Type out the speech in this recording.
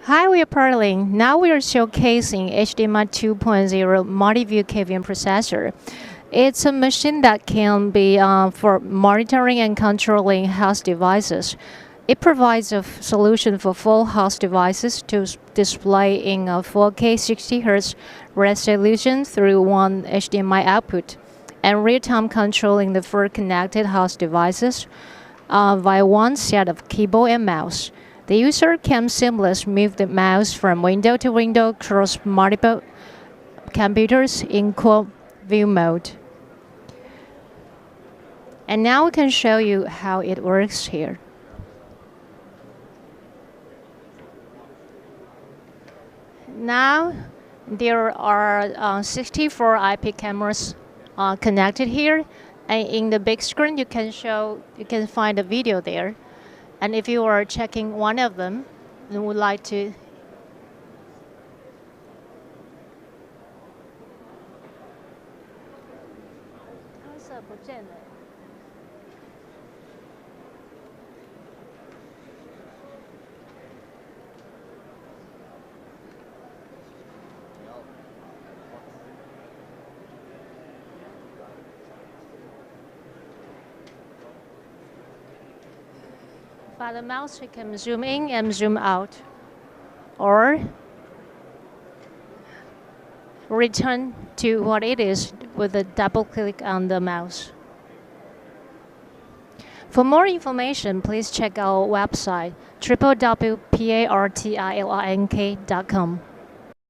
Hi, we are Partilink. Now we are showcasing HDMI 2.0 Multiview KVM processor. It's a machine that can be for monitoring and controlling house devices. It provides a solution for full house devices to display in a 4K 60Hz resolution through one HDMI output, and real-time controlling the four connected house devices via one set of keyboard and mouse. The user can seamlessly move the mouse from window to window across multiple computers in quad view mode. And now we can show you how it works here. Now there are 64 IP cameras connected here, and in the big screen you can find a video there. And if you are checking one of them and would like to by the mouse, you can zoom in and zoom out, or return to what it is with a double click on the mouse. For more information, please check our website www.partilink.com.